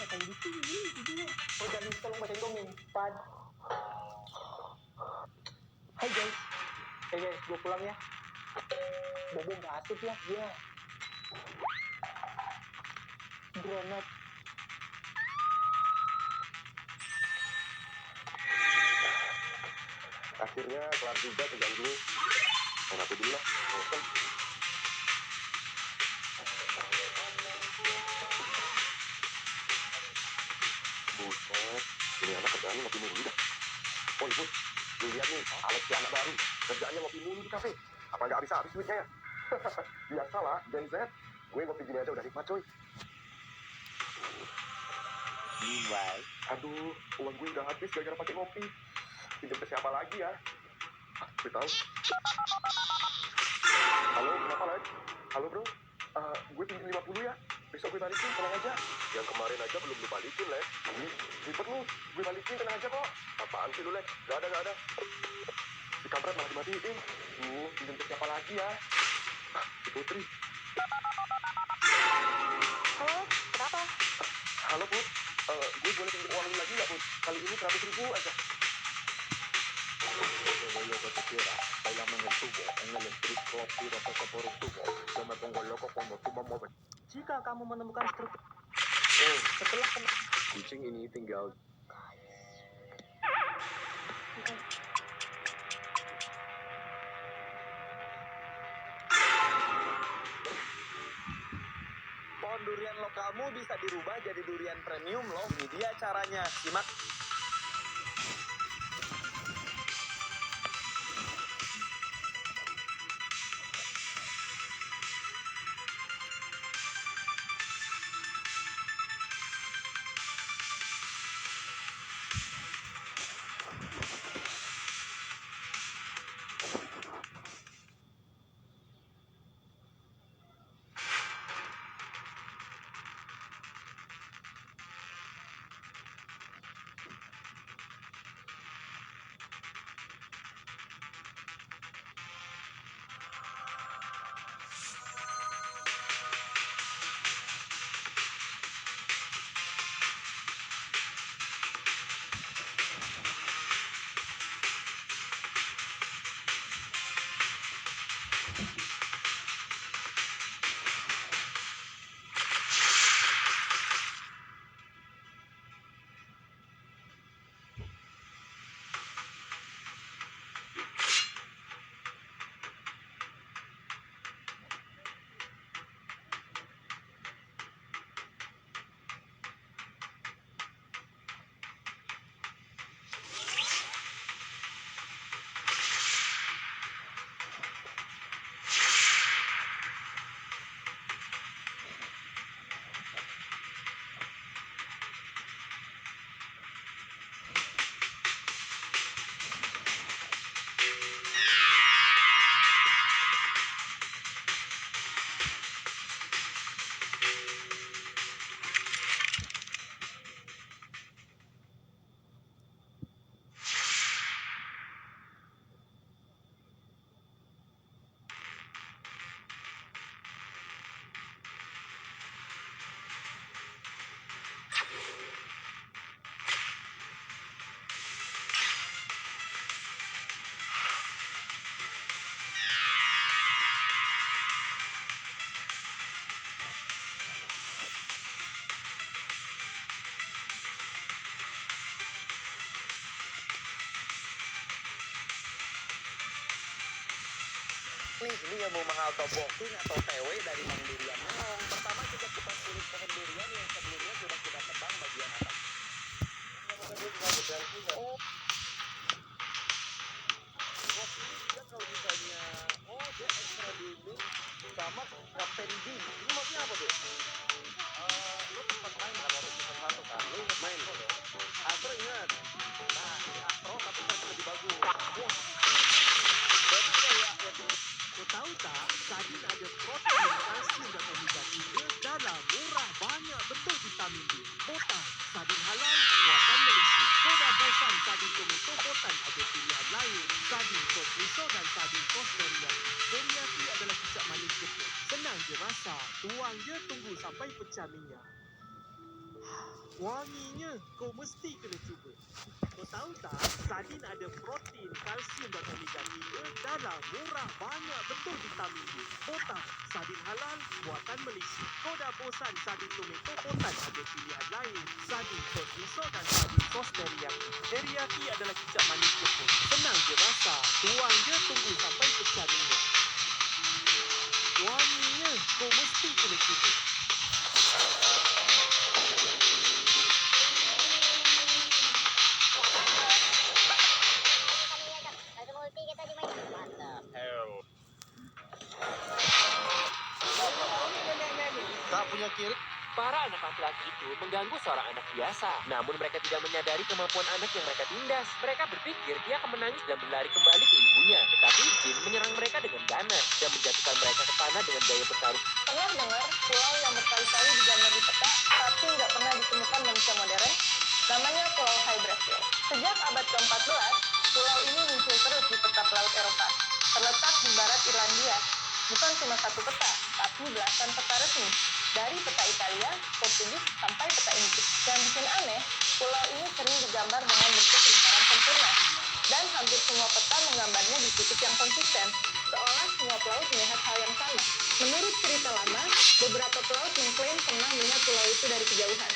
kayak gitu judulnya. Oh jangan tolong bacain dongeng. Pad. Hai guys. Guys, gue pulang ya. Bobo nggak asup ya dia. Granat. Akhirnya kelar juga kerjaan gue. Main aku dulu lah, bosan. Buset, ini anak kerjaannya ngopi mulu dah. Oh ibu, lu lihat nih, Alex si anak baru. Kerjaannya ngopi mulu di kafe. Apa nggak habis-habis duitnya ya? Biasalah, Gen Z. Gue ngopi gini aja udah nikmat coy. Meanwhile, Aduh, uang gue udah habis gara-gara pakai ngopi. Pinjam ke siapa lagi ya? Gue tahu. Halo, kenapa Lex? Halo bro, gue pinjam 50 ya. Besok gue balikin, tenang aja. Yang kemarin aja belum lu balikin, Lex. Ribet lu, gue balikin, tenang aja kok. Apaan sih lu, Lex? Gak ada. Si kampret malah dimatiin. Pinjam ke siapa lagi ya? Si Putri. Halo, kenapa? Halo, Put. Gue boleh pinjam uang lu lagi nggak, Put? Kali ini 100.000 aja. Lo que tú quieras, bailame en el tubo, en el strip club, tiro peso por un tubo. Yo me pongo loco cuando tú me mueves. jika kamu menemukan struktur Setelah kucing ini tinggal Pohon durian lokalmu bisa dirubah jadi durian premium loh. Ini dia caranya. Simak. Ini yang mau mahal topoking atau TW dari Mang Durian Melong. Pertama kita kulit pohon durian yang sebelumnya sudah kita tebang bagian atas. Oh, ini dia kalau misalnya, dia extra dini sama Kapten Jin. Ini maksudnya apa tuh? Lu sempat main kan waktu season 1 kan? Lu ingat main kok dong? Astro ingat. Nah, ini Astro tapi versi lebih bagus. Wah, berarti kayak Kau tahu tak, sardin ada protein, kalsium dan omega 3 dalam murah banyak betul vitamin D. Botan, sardin halal, buatan Malaysia. Kau dah bosan sardin tomato botan, ada pilihan lain. Sardin sos risol dan sardin sos teriyaki. Teriyaki adalah kicap manis Jepun. Senang je masak, tuang je tunggu sampai pecah minyak. Wanginya, kau mesti kena cuba. Kau tahu tak, sardin ada protein, kalsium dan omega 3 dalam murah banyak betul vitamin B. Botak, sardin halal, buatan Malaysia. Kau dah bosan sardin tomato, botak ada pilihan lain. Sardin sos miso dan sardin sos teriyaki. Teriyaki adalah kicap manis jepun. Senang je rasa, tuang je tunggu sampai pecah minyak. Wanginya, kau mesti kena cuba. Tak punya kill. Para anak laki-laki itu mengganggu seorang anak biasa. Namun mereka tidak menyadari kemampuan anak yang mereka tindas. Mereka berpikir dia akan menangis dan berlari kembali ke ibunya. Tetapi Jin menyerang mereka dengan ganas dan menjatuhkan mereka ke tanah dengan gaya bertarung. Pernah dengar pulau yang berkali-kali digambar di peta, tapi nggak pernah ditemukan manusia modern? Namanya Pulau Hy-Brasil. Sejak abad ke-14, pulau ini muncul terus di peta pelaut Eropa. Terletak di barat Irlandia. Bukan cuma satu peta, tapi belasan peta resmi. Dari peta Italia, Portugis, sampai peta Inggris. Yang bikin aneh, pulau ini sering digambar dengan bentuk lingkaran sempurna. Dan hampir semua peta menggambarnya di titik yang konsisten, seolah semua pelaut melihat hal yang sama. Menurut cerita lama, beberapa pelaut mengklaim pernah melihat pulau itu dari kejauhan.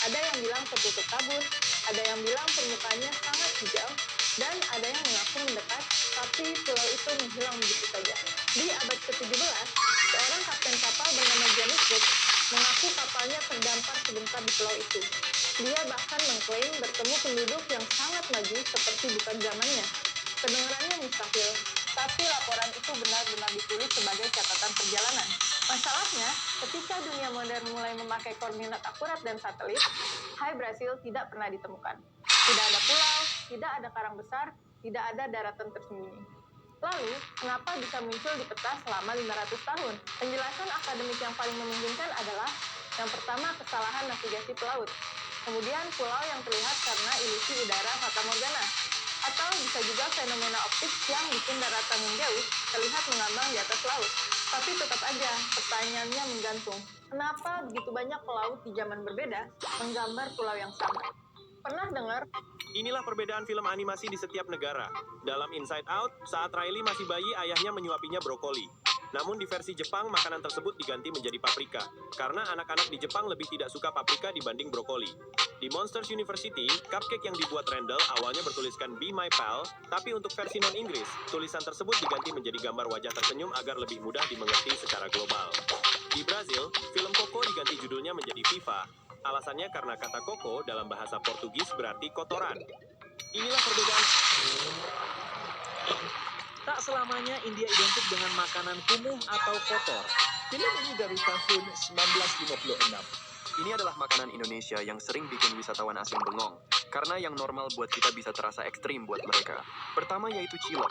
Ada yang bilang tertutup kabut, ada yang bilang permukaannya sangat hijau, dan ada yang mengaku mendekat, tapi pulau itu menghilang begitu saja. Di abad ke-17, seorang kapten kapal bernama James Cook mengaku kapalnya terdampar sebentar di pulau itu. Dia bahkan mengklaim bertemu penduduk yang sangat maju seperti bukan zamannya. Kedengarannya mustahil, tapi laporan itu benar-benar ditulis sebagai catatan perjalanan. Masalahnya, ketika dunia modern mulai memakai koordinat akurat dan satelit, Hy-Brasil tidak pernah ditemukan. Tidak ada pulau, tidak ada karang besar, tidak ada daratan tersembunyi. Lalu, kenapa bisa muncul di peta selama 500 tahun? Penjelasan akademik yang paling memungkinkan adalah yang pertama, kesalahan navigasi pelaut. Kemudian, pulau yang terlihat karena ilusi udara fata morgana. Atau bisa juga fenomena optik yang bikin daratan yang jauh terlihat mengambang di atas laut. Tapi tetap aja, pertanyaannya menggantung. Kenapa begitu banyak pelaut di zaman berbeda menggambar pulau yang sama? Pernah dengar? Inilah perbedaan film animasi di setiap negara. Dalam Inside Out, saat Riley masih bayi, ayahnya menyuapinya brokoli. Namun di versi Jepang, makanan tersebut diganti menjadi paprika. Karena anak-anak di Jepang lebih tidak suka paprika dibanding brokoli. Di Monsters University, cupcake yang dibuat Randall awalnya bertuliskan Be My Pal, tapi untuk versi non-Inggris, tulisan tersebut diganti menjadi gambar wajah tersenyum agar lebih mudah dimengerti secara global. Di Brazil, film Coco diganti judulnya menjadi Viva. Alasannya karena kata Coco dalam bahasa Portugis berarti kotoran. Inilah perbedaan. Tak selamanya India identik dengan makanan kumuh atau kotor. Film ini dari tahun 1956. Ini adalah makanan Indonesia yang sering bikin wisatawan asing bengong. Karena yang normal buat kita bisa terasa ekstrim buat mereka. Pertama yaitu cilok.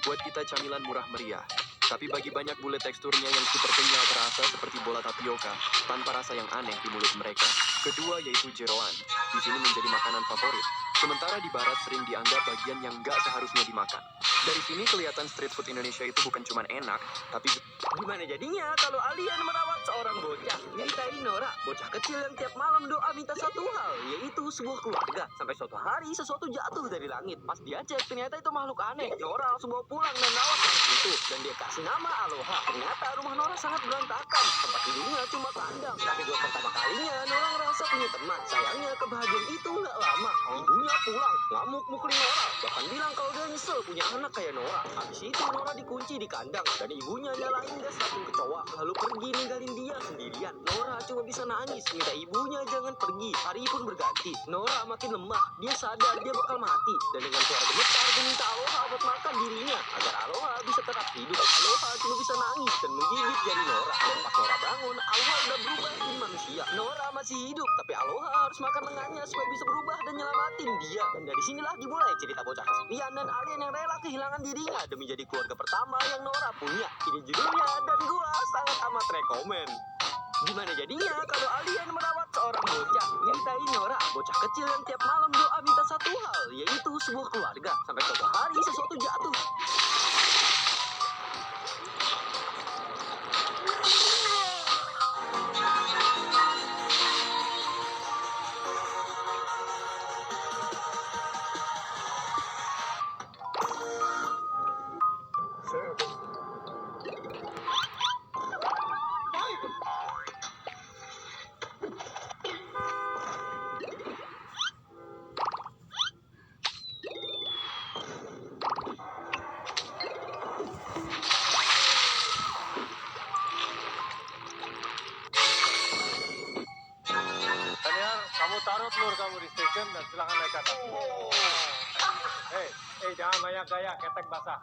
Buat kita camilan murah meriah. Tapi bagi banyak bule teksturnya yang super kenyal terasa seperti bola tapioka, tanpa rasa yang aneh di mulut mereka. Kedua yaitu jeroan. Di sini menjadi makanan favorit. Sementara di barat sering dianggap bagian yang nggak seharusnya dimakan. Dari sini kelihatan street food Indonesia itu bukan cuma enak, tapi Gimana jadinya kalau alien merawat seorang bocah? Nyeritain Nora, bocah kecil yang tiap malam doa minta satu hal, yaitu sebuah keluarga. Sampai suatu hari sesuatu jatuh dari langit. Pas dia cek, ternyata itu makhluk aneh. Nora langsung bawa pulang dan rawat makhluk itu. Dan dia kasih nama Aloha. Ternyata rumah Nora sangat berantakan. Tempat tidurnya cuma kandang. Tapi buat pertama kalinya, Nora ngerasa punya teman. Sayangnya kebahagiaan itu nggak lama. Ibunya pulang, ngamuk mukulin Nora. Bahkan bilang kalau dia nyesel punya anak kayak Nora. Habis itu Nora dikunci di kandang. Dan ibunya nyalain gas racun kecoa. Lalu pergi ninggalin dia sendirian. Nora cuma bisa nangis, minta ibunya jangan pergi. Hari pun berganti. Nora makin lemah. Dia sadar dia bakal mati. Dan dengan suara gemetar dia minta Aloha buat makan dirinya. Agar Aloha bisa tetap hidup. Aloha cuma bisa nangis dan menggigit jari Nora. Dan pas Nora bangun, Aloha udah berubah jadi manusia. Nora masih hidup, tapi Aloha harus makan lengannya supaya bisa berubah dan nyelamatin dia. Dan dari sinilah dimulai cerita bocah kesepian dan alien yang rela kehilangan dirinya demi jadi keluarga pertama yang Nora punya. Ini judulnya dan gua sangat amat rekomen. Gimana jadinya kalau alien merawat seorang bocah? Nyeritain Nora, bocah kecil yang tiap malam doa minta satu hal, yaitu sebuah keluarga. Sampai suatu hari sesuatu jatuh. Keluar kamu di station dan silakan naik ke atas. Jangan banyak gaya, ketek basah.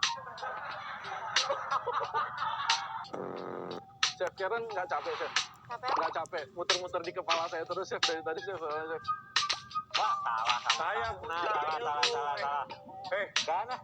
Chef Karen nggak capek, Chef? Capek? Nggak capek. Muter-muter di kepala saya terus, Chef. Dari tadi, Chef. Wah, salah. Saya Salah.